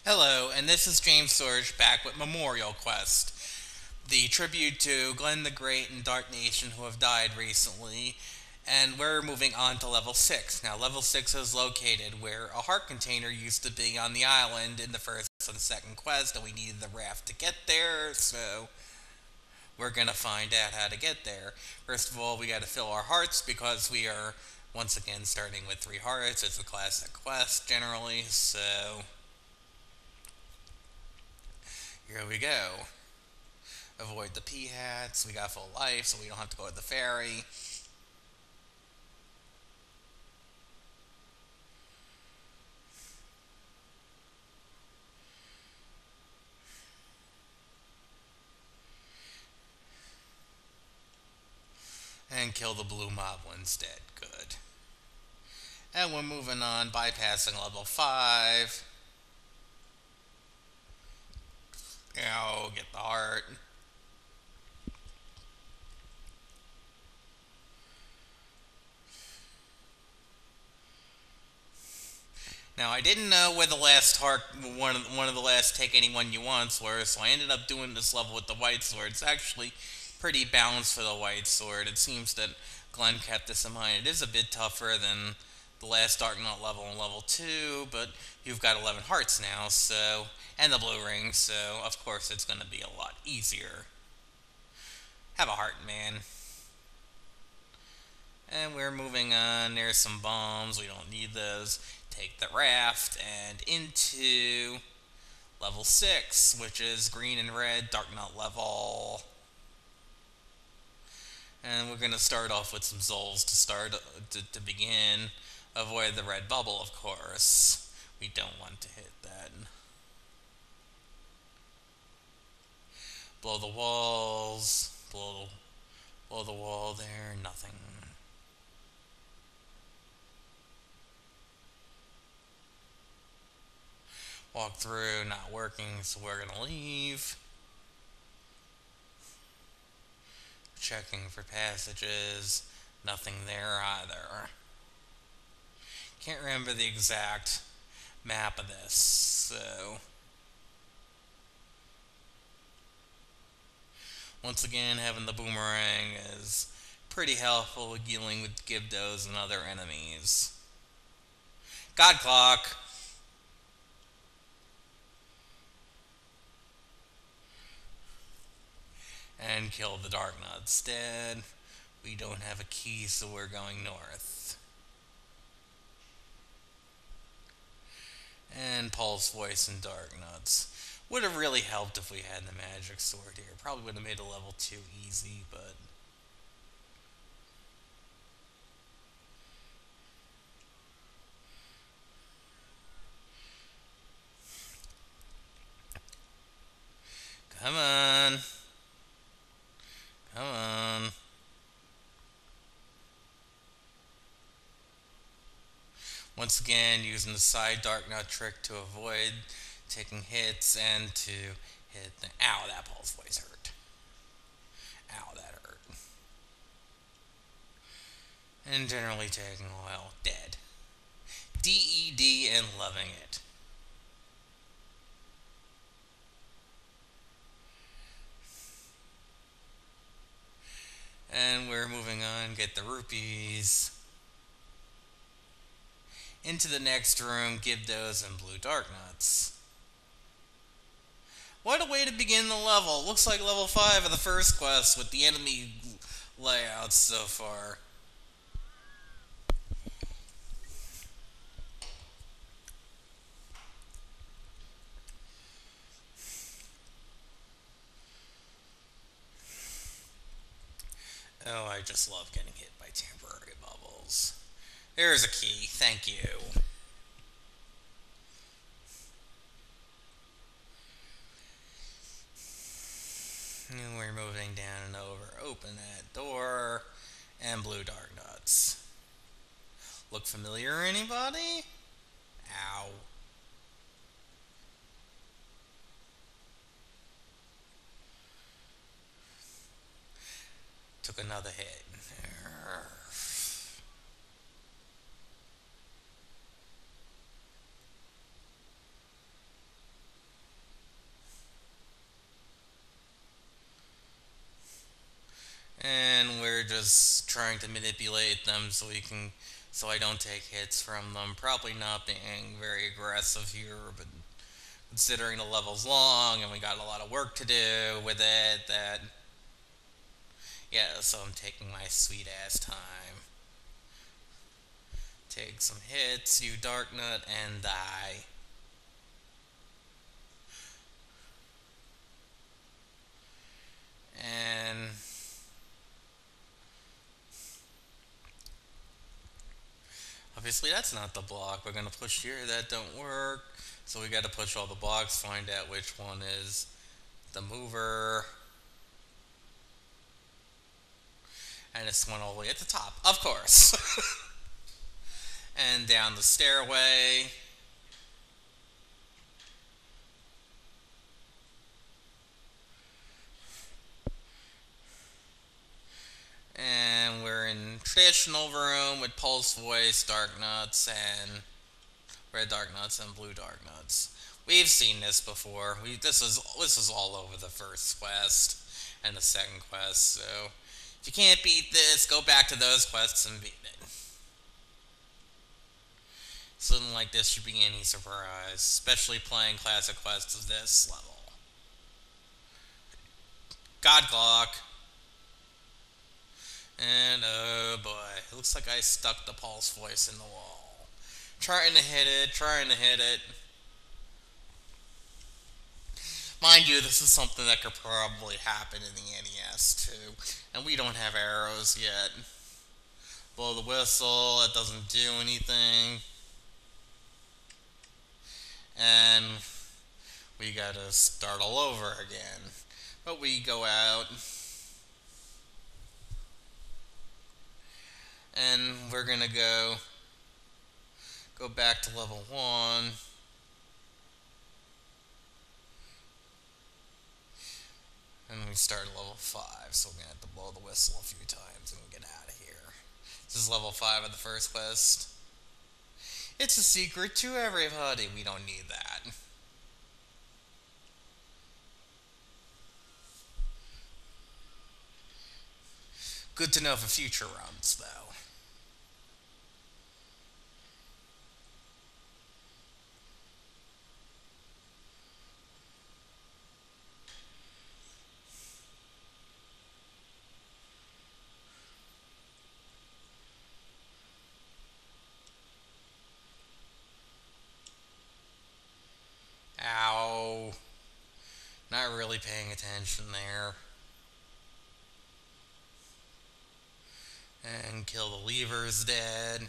Hello, and this is James Sorge back with Memorial Quest, the tribute to Glenn the Great and Dark Nation who have died recently. And we're moving on to level 6. Now, level 6 is located where a heart container used to be on the island in the first and second quest, and we needed the raft to get there, so we're gonna find out how to get there. First of all, we gotta fill our hearts because we are once again starting with 3 hearts. It's a classic quest generally, so here we go. Avoid the pea hats. We got full life, so we don't have to go to the ferry. And kill the blue mob instead. Good. And we're moving on, bypassing level 5. Get the heart. Now, I didn't know where the last heart, one of the last take anyone you wants were, so I ended up doing this level with the white sword. It's actually pretty balanced for the white sword. It seems that Glenn kept this in mind. It is a bit tougher than the last Dark Knight level in level 2, but you've got 11 hearts now, so, and the blue ring, so of course it's going to be a lot easier. Have a heart, man. And we're moving on. There's some bombs. We don't need those. Take the raft and into level 6, which is green and red, Dark Knight level. And we're going to start off with some Zols to begin. Avoid the red bubble, of course. We don't want to hit that. Blow the walls. Blow the wall there. Nothing. Walk through, not working, so we're gonna leave. Checking for passages. Nothing there either. Can't remember the exact map of this, so once again, having the boomerang is pretty helpful with dealing with Gibdos and other enemies. God Clock! And kill the Dark Knight instead. We don't have a key, so we're going north. And Paul's voice in Dark Nuts. Would have really helped if we had the magic sword here. Probably would have made a level 2 easy, but come on. Come on. Once again, using the side Dark Knight trick to avoid taking hits and to hit the. Ow, that Paul's voice hurt. Ow, that hurt. And generally taking oil. Dead. DED and loving it. And we're moving on. Get the rupees. Into the next room, give those and blue Dark Nuts. What a way to begin the level. Looks like level 5 of the first quest with the enemy layouts so far. Oh, I just love getting hit by temporary bubbles. There's a key. Thank you. And we're moving down and over. Open that door. And blue Dark Nuts. Look familiar, anybody? Ow. Took another hit. just trying to manipulate them so I don't take hits from them. Probably not being very aggressive here, but considering the level's long and we got a lot of work to do with it, that yeah, so I'm taking my sweet ass time. Take some hits, you Darknut, and die. And obviously that's not the block we're gonna push here. That don't work. So we gotta push all the blocks, find out which one is the mover. And it's one all the way at the top, of course. And down the stairway. And we're in traditional room with Pulse Voice, Dark Nuts, and Red Dark Nuts and Blue Dark Nuts. We've seen this before. This is all over the first quest and the second quest. So if you can't beat this, go back to those quests and beat it. Something like this should be any surprise, especially playing classic quests of this level. God Clock. And oh boy, it looks like I stuck the Pulse Voice in the wall. Trying to hit it, trying to hit it. Mind you, this is something that could probably happen in the NES too. And we don't have arrows yet. Blow the whistle, it doesn't do anything. And we gotta start all over again. But we go out. And we're gonna go back to level 1. And we start at level 5, so we're gonna have to blow the whistle a few times and get out of here. This is level 5 of the first quest. It's a secret to everybody. We don't need that. Good to know for future runs, though. Ow. Not really paying attention there. And kill the levers dead.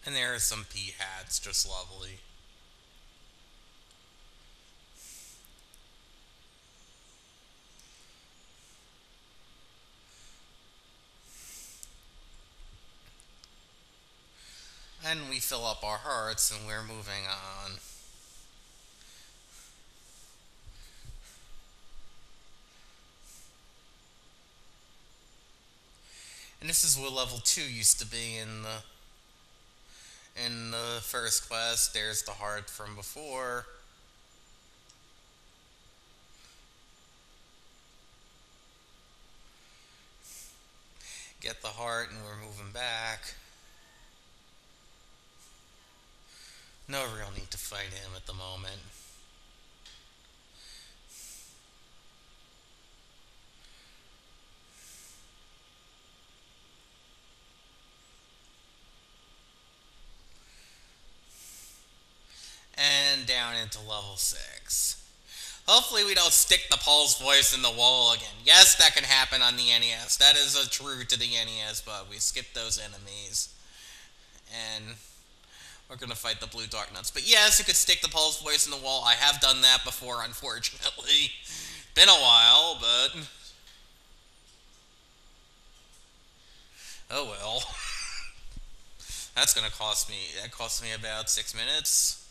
And there are some P-hats, just lovely. And we fill up our hearts and we're moving on. And this is what level 2 used to be in the first quest. There's the heart from before. Get the heart and we're moving back. No real need to fight him at the moment. And down into level 6. Hopefully we don't stick the Pulse Voice in the wall again. Yes, that can happen on the NES. That is a true to the NES, but we skip those enemies. And we're gonna fight the Blue Dark Nuts. But yes, you could stick the Pulse Voice in the wall. I have done that before, unfortunately. Been a while, but oh well. That's gonna cost me. That cost me about 6 minutes.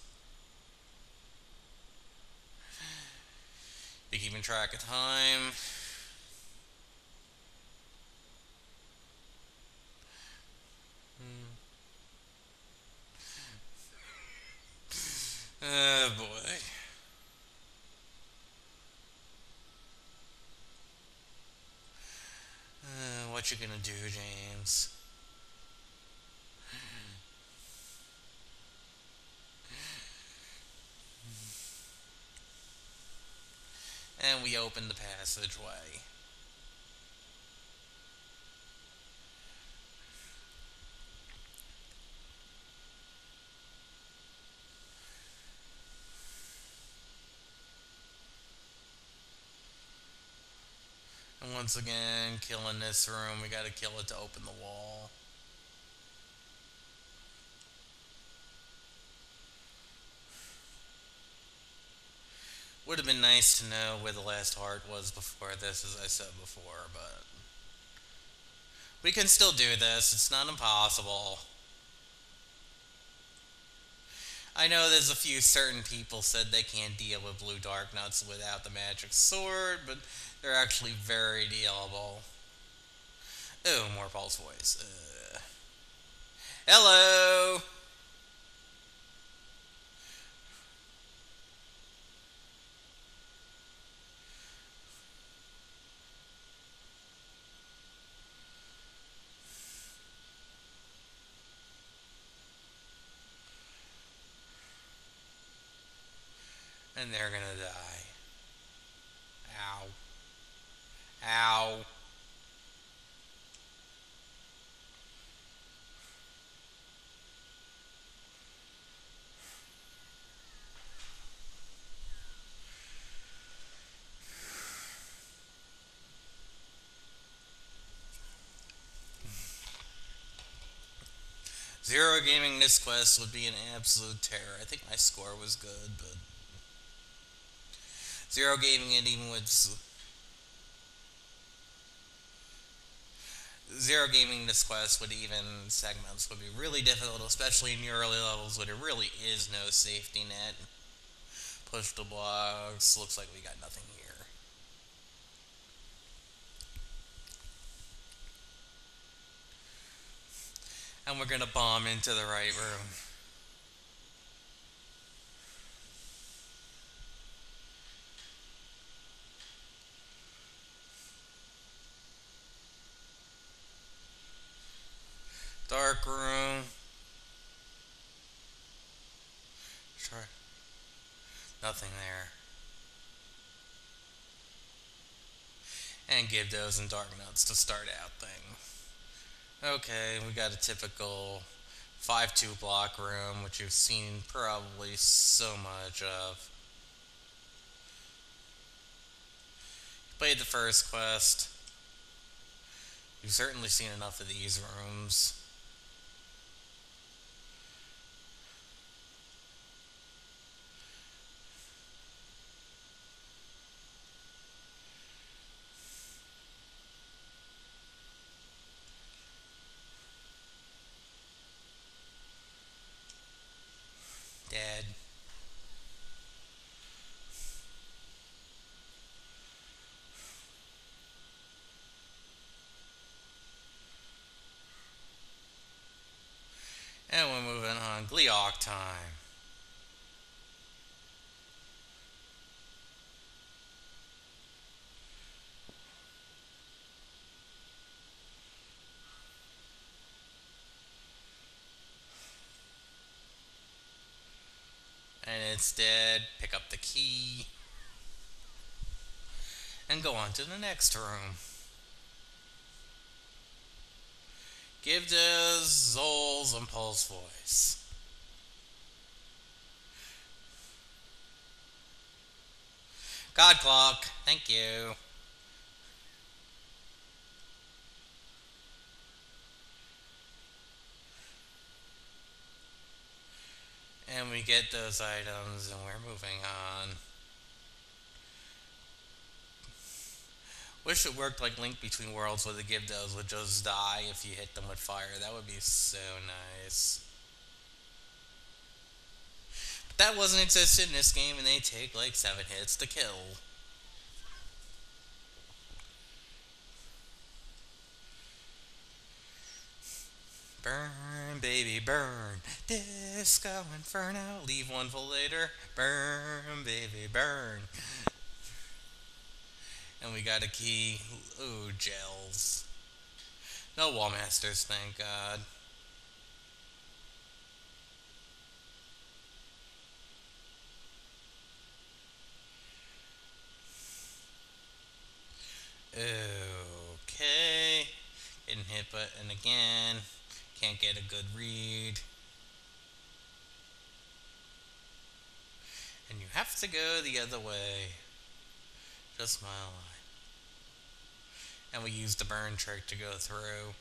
Be keeping track of time. Oh boy. what you gonna do, James? And we open the passageway. And once again, killing this room. We gotta kill it to open the wall. Would have been nice to know where the last heart was before this, as I said before, but we can still do this. It's not impossible. I know there's a few certain people said they can't deal with blue dark nuts without the magic sword, but they're actually very dealable. Oh, more Paul's voice. Hello! And they're gonna die. Ow. Ow. Zero gaming this quest would be an absolute terror. I think my score was good, but zero gaming it even with zero gaming this quest with even segments would be really difficult, especially in the early levels where there really is no safety net. Push the blocks. Looks like we got nothing here. And we're gonna bomb into the right room. Dark room. Sure. Nothing there. And give those and dark nuts to start out thing. Okay, we got a typical 5-2 block room, which you've seen probably so much of. Played the first quest. You've certainly seen enough of these rooms. Dead. And we're moving on. Gleeok time. And it's dead. Pick up the key. And go on to the next room. Give those Zol's and Paul's voice. God clock. Thank you. And we get those items and we're moving on. Wish it worked like Link Between Worlds where the Gibdos would just die if you hit them with fire. That would be so nice. But that wasn't existed in this game and they take like 7 hits to kill. Burn, baby, burn. Disco Inferno. Leave one for later. Burn, baby, burn. And we got a key. Ooh, gels. No wall masters, thank God. Okay. Getting hit button again. Can't get a good read. And you have to go the other way. Just my line. And we use the burn trick to go through.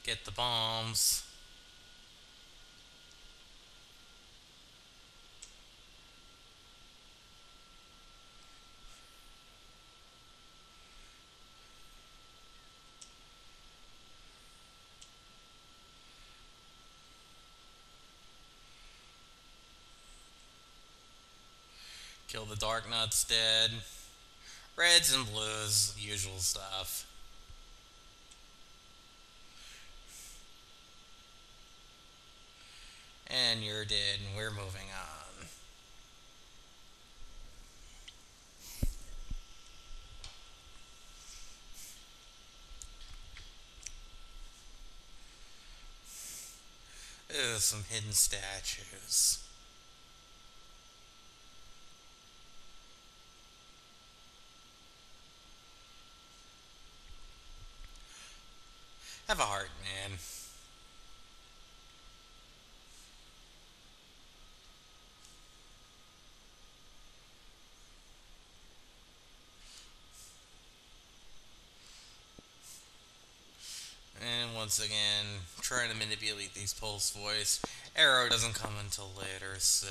Get the bombs. Kill the Dark Nuts dead. Reds and blues, usual stuff. And you're dead, and we're moving on. Ooh, some hidden statues. Have a heart, man. And once again, trying to manipulate these pulse voice. Arrow doesn't come until later, so.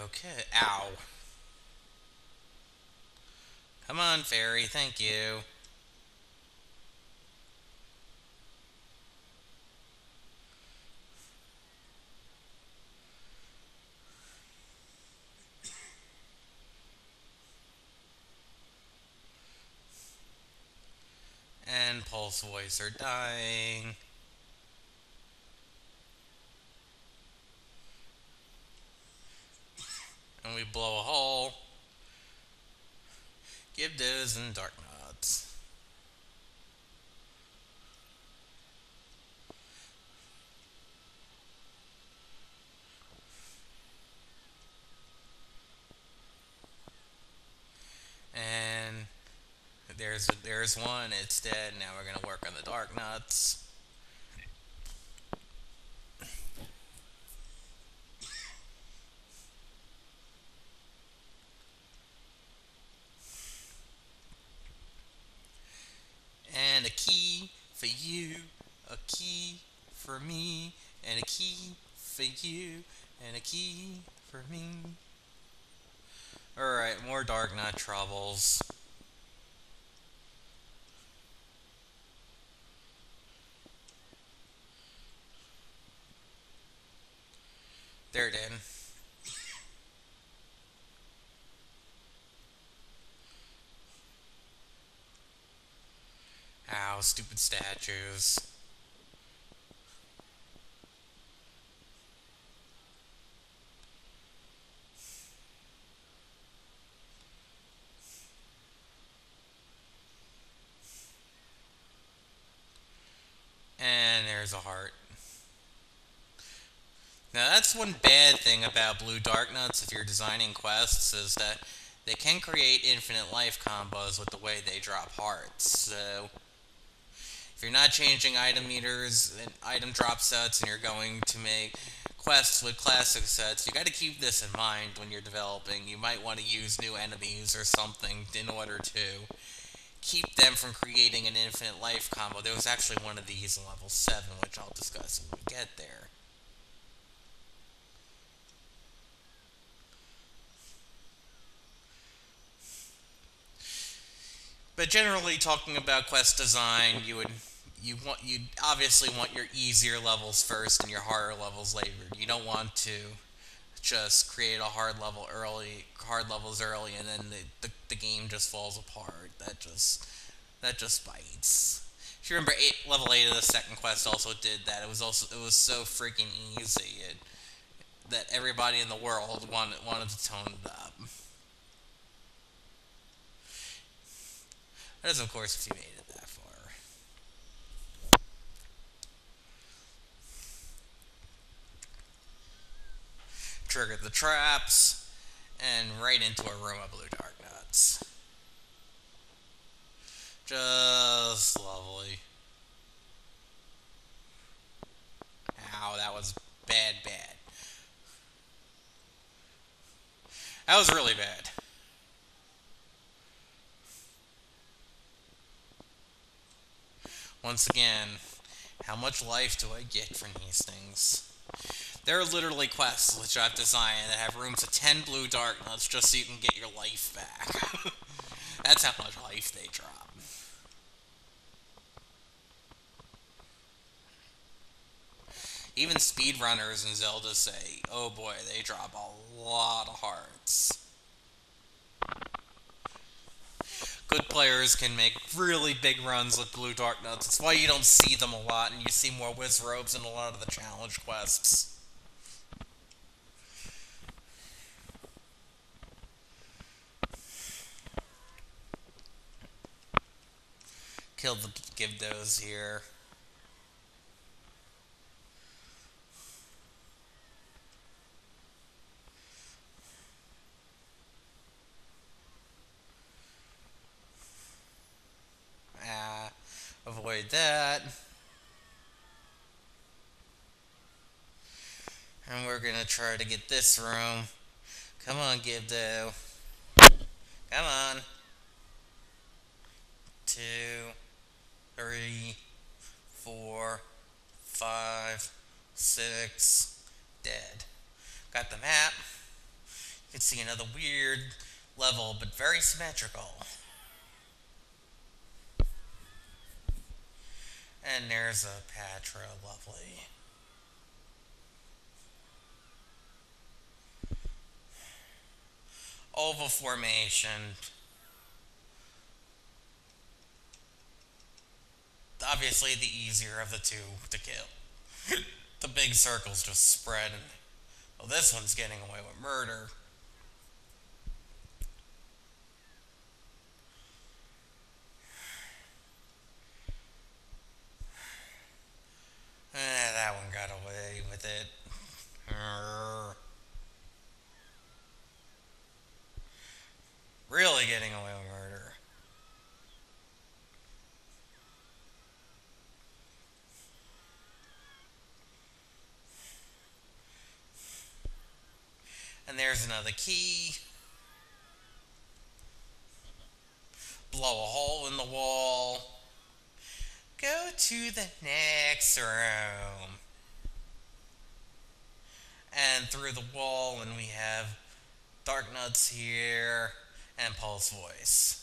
Okay. Ow. Come on, fairy, thank you. And pulse voice are dying. And we blow a hole. Give those and dark nuts. And there's one. It's dead. Now we're gonna work on the dark nuts. And a key for you, a key for me, and a key for you, and a key for me. Alright, more dark nut troubles. There it in. Ow, stupid statues. And there's a heart. Now that's one bad thing about blue dark nuts if you're designing quests is that they can create infinite life combos with the way they drop hearts. So if you're not changing item meters and item drop sets and you're going to make quests with classic sets, you got to keep this in mind when you're developing. You might want to use new enemies or something in order to keep them from creating an infinite life combo. There was actually one of these in level 7, which I'll discuss when we get there. But generally, talking about quest design, you obviously want your easier levels first and your harder levels later. You don't want to just create a hard levels early, and then the game just falls apart. That just bites. If you remember, level 8 of the second quest also did that. It was so freaking easy that everybody in the world wanted to tone it up. That is, of course, if you made it that far. Trigger the traps, and right into a room of blue dark nuts. Just lovely. Ow, that was bad, bad. That was really bad. Once again, how much life do I get from these things? There are literally quests which I've designed that have rooms of 10 blue dark nuts just so you can get your life back. That's how much life they drop. Even speedrunners in Zelda say, oh boy, they drop a lot of hearts. Good players can make really big runs with blue dark nuts. That's why you don't see them a lot, and you see more Wizrobes in a lot of the challenge quests. Kill the Gibdos here. Avoid that. And we're gonna try to get this room. Come on, Gibdo. Come on. 2, 3, 4, 5, 6. Dead. Got the map. You can see another weird level, but very symmetrical. And there's a Patra, lovely. Oval formation. Obviously the easier of the two to kill. The big circles just spread, and well, this one's getting away with murder. That one got away with it. Really getting away with murder. And there's another key. Blow a hole in the wall. Go to the next room. And through the wall, and we have Dark Nuts here and Paul's voice.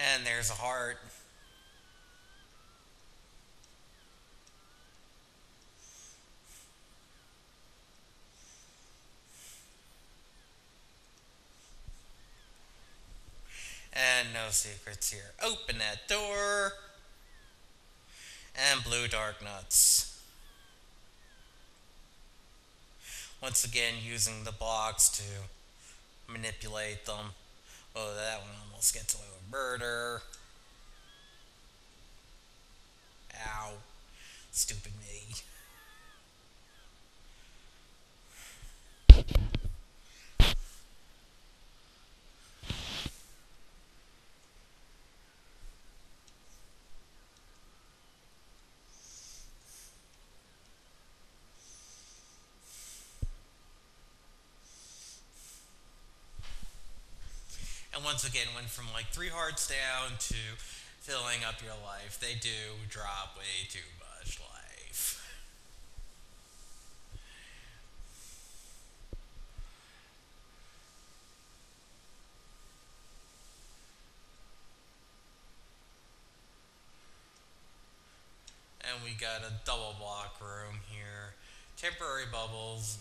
And there's a heart. And no secrets here. Open that door. And blue dark nuts. Once again, using the blocks to manipulate them. Oh, that one almost gets away with murder. Ow. Stupid me. And once again went from like 3 hearts down to filling up your life. They do drop way too much life. And we got a double block room here. Temporary bubbles.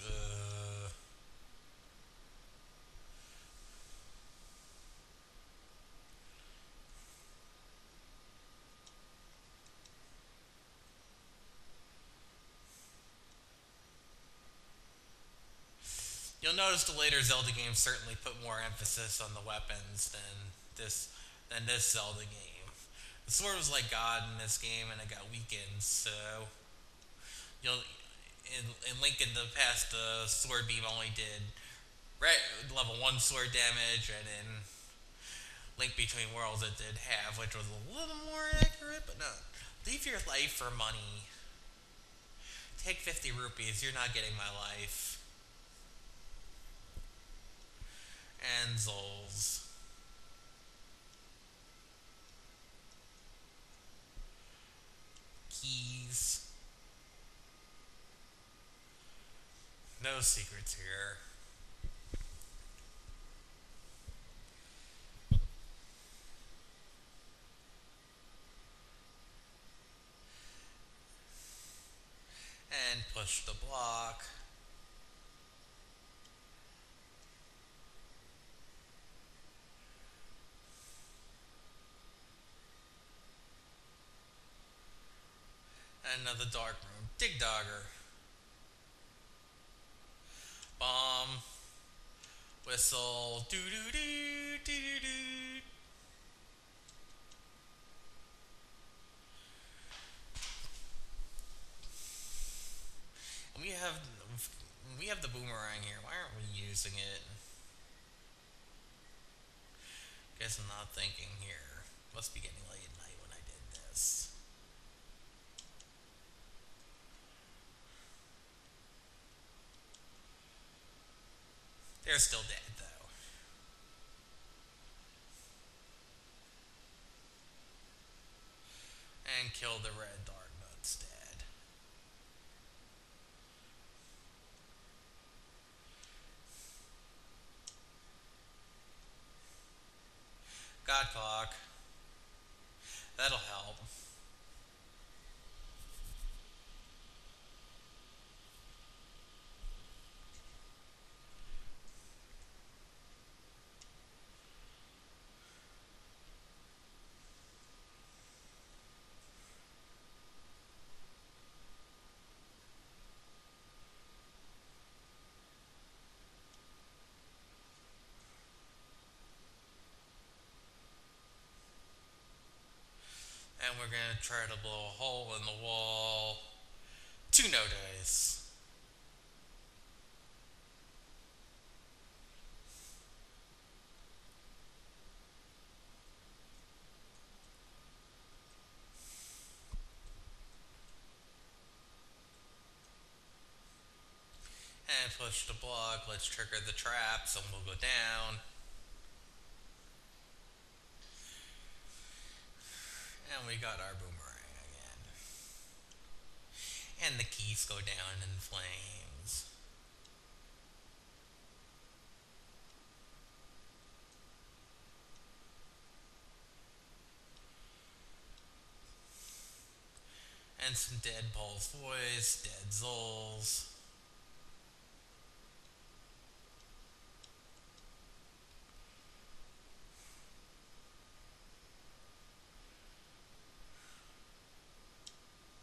You'll notice the later Zelda games certainly put more emphasis on the weapons this this Zelda game. The sword was like God in this game, and it got weakened. So you'll in Link in the past, the sword beam only did level 1 sword damage, and in Link Between Worlds it did half, which was a little more accurate, but no. Leave your life for money. Take 50 rupees. You're not getting my life. And Zols. Keys. No secrets here. And push the block. And another dark room. Dig Dogger. Bomb. Whistle. Doo doo doo doo doo doo. And we have the boomerang here. Why aren't we using it? Guess I'm not thinking here. Must be getting late at night when I did this. They're still dead though. And kill the red dark nuts dead. God clock. That'll help. And we're gonna try to blow a hole in the wall. 2 no dice. And push the block. Let's trigger the traps and we'll go down. And we got our boomerang again. And the keys go down in flames. And some dead Paul's voice, dead Zols.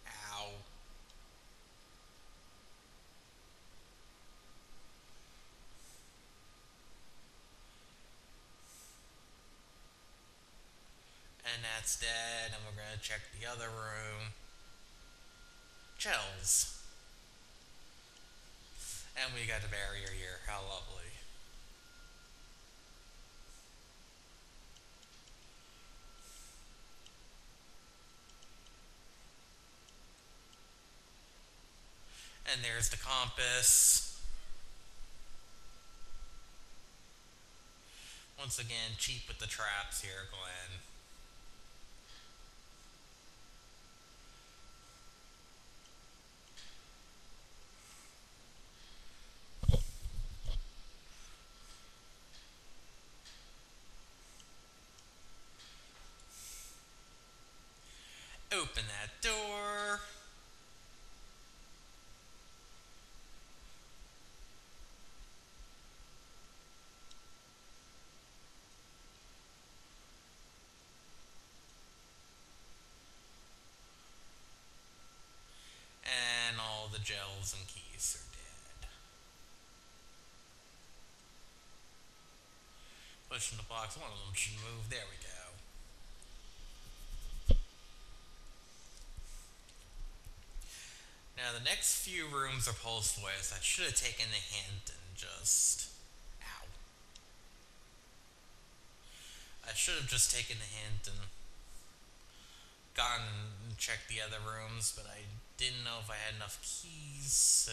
Ow. And that's dead, and we're gonna check the other room. Shells. And we got a barrier here. How lovely. And there's the compass. Once again, cheap with the traps here, Glenn. Open that door. And all the gels and keys are dead. Pushing the box, one of them should move. There we go. Now, the next few rooms are pulse ways. I should have taken the hint and just. Ow. I should have just taken the hint and gone and checked the other rooms, but I didn't know if I had enough keys, so.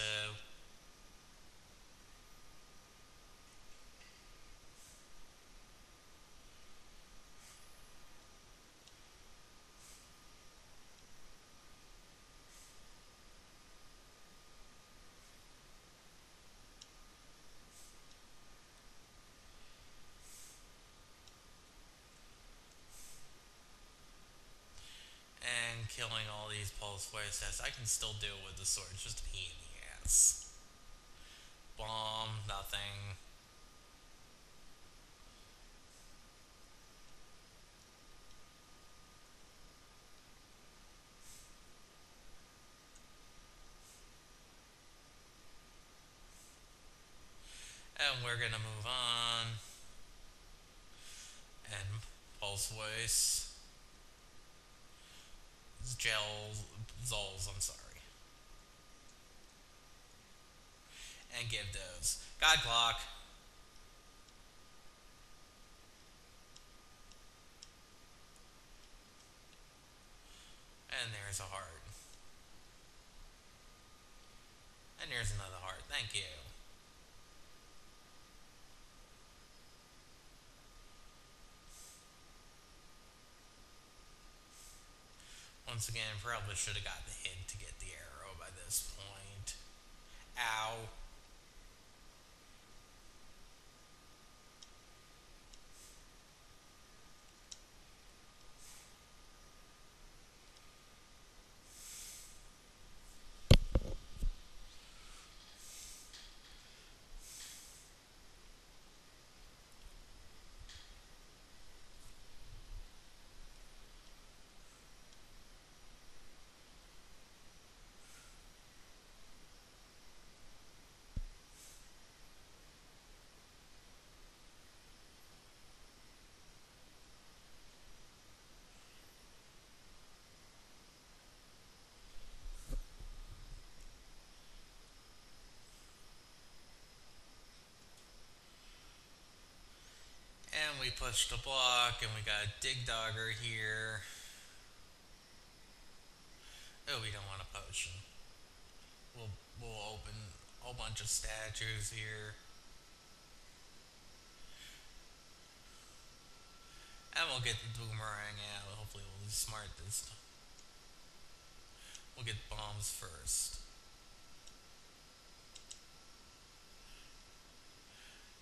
And killing all these pulse waste tests, I can still deal with the sword, it's just a pain in the ass. Bomb, nothing. And we're gonna move on. And pulse waste. Gels, Zols, I'm sorry. And give those. God clock. And there's a heart. And there's another heart. Thank you. Once again, probably should have got the hint to get the arrow by this point. Ow. And we pushed the block, and we got a dig dogger here. Oh, we don't want a potion. We'll we'll open a whole bunch of statues here. And we'll get the boomerang out. Hopefully we'll be smart this time. We'll get bombs first.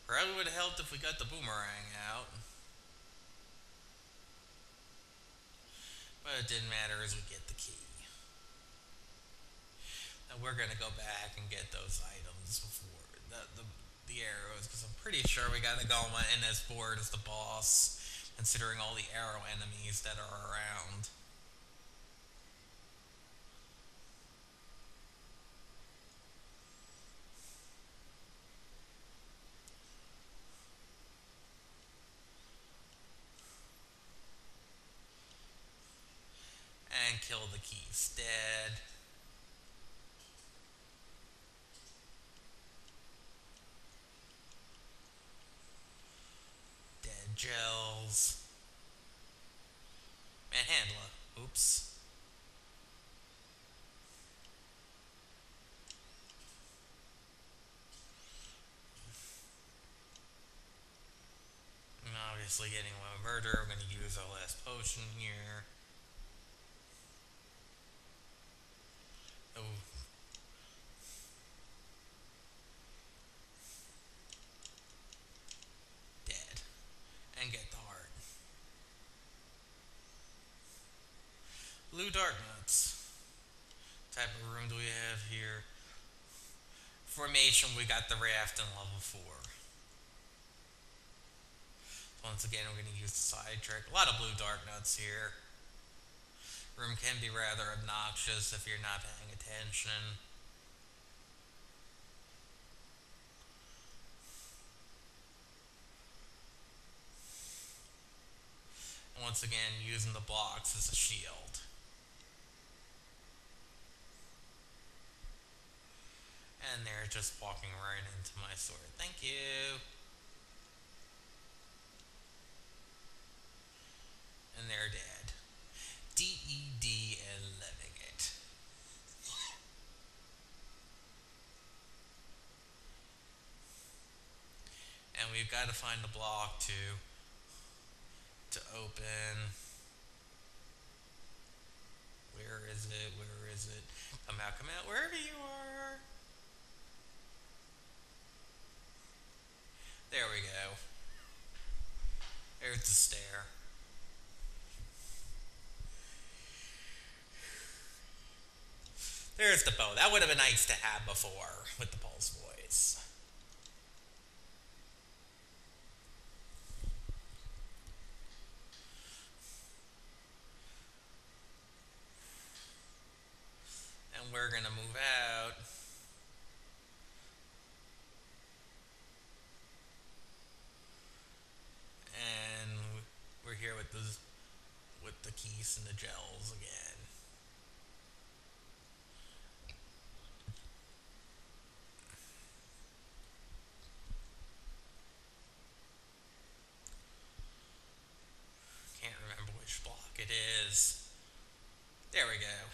Probably would have helped if we got the boomerang out. But it didn't matter as we get the key. And we're gonna go back and get those items before the arrows, because I'm pretty sure we gotta go on NS board as the boss, considering all the arrow enemies that are around. And kill the keys dead. Dead gels. Manhandla. Oops. obviously getting away with murder. We're going to use our last potion here. Oh, dead. And get the heart. Blue dark nuts. Type of room do we have here? Formation, we got the raft in level 4. Once again, we're going to use the side trick. A lot of blue dark nuts here. Room can be rather obnoxious if you're not paying attention. And once again, using the blocks as a shield. And they're just walking right into my sword. Thank you. And they're dead. DED and living it. And we've got to find the block to open. Where is it? Where is it? Come out, wherever you are. There we go. There's the stair. There's the bow. That would have been nice to have before with the Pulse voice. And we're gonna move out. And we're here with the keys and the gels again. Can't remember which block it is. There we go.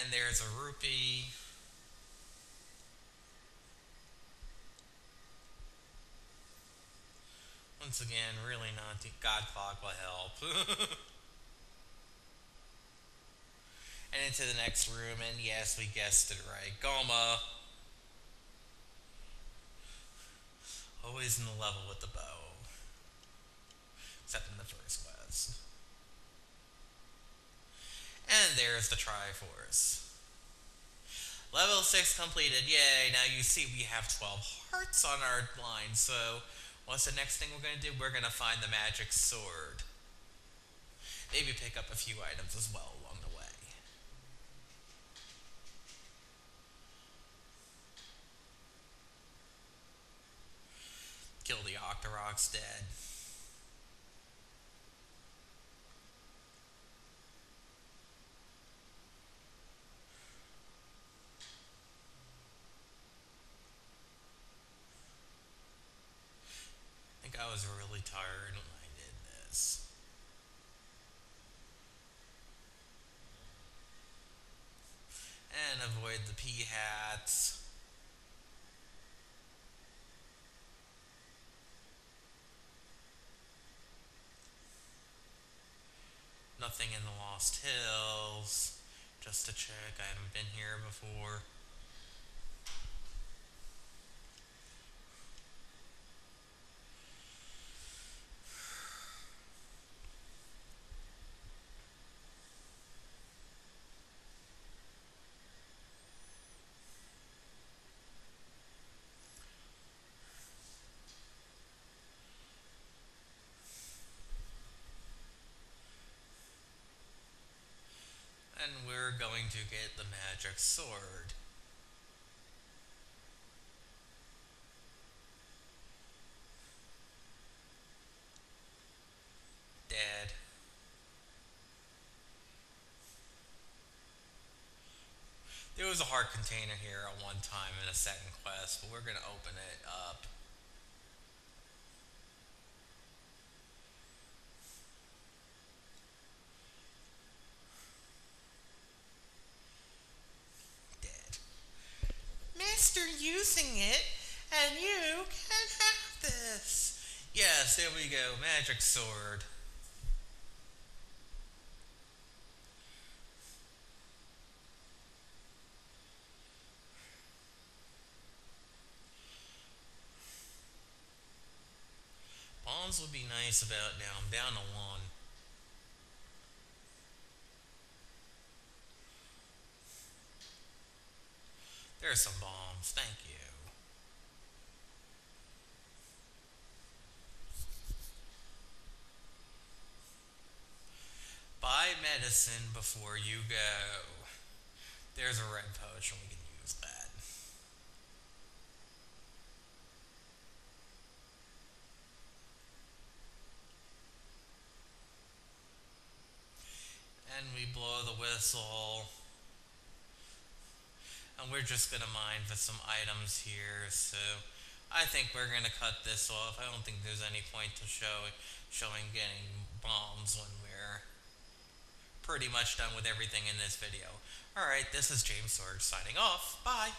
And there's a rupee. Once again, really not the Godclock will help. And into the next room, and yes, we guessed it right. Goma. Always in the level with the bow. Except in the first quest. And there's the Triforce. Level 6 completed, yay! Now you see we have 12 hearts on our line, so what's the next thing we're going to do? We're going to find the magic sword. Maybe pick up a few items as well along the way. Kill the Octorok's dead. I think I was really tired when I did this. And avoid the pea hats. Nothing in the Lost Hills. Just to check, I haven't been here before. And we're going to get the magic sword. Dead. There was a heart container here at one time in a second quest, but we're gonna open it up. Dead. Master using it, and you can have this. Yes, there we go. Magic sword. Bombs would be nice about now. I'm down to one. There's some bombs. Thank you. Buy medicine before you go. There's a red potion. We can use that. And we blow the whistle. And we're just gonna mine for some items here. So I think we're gonna cut this off. I don't think there's any point to showing getting bombs when we're pretty much done with everything in this video. Alright, this is James Sorge signing off. Bye!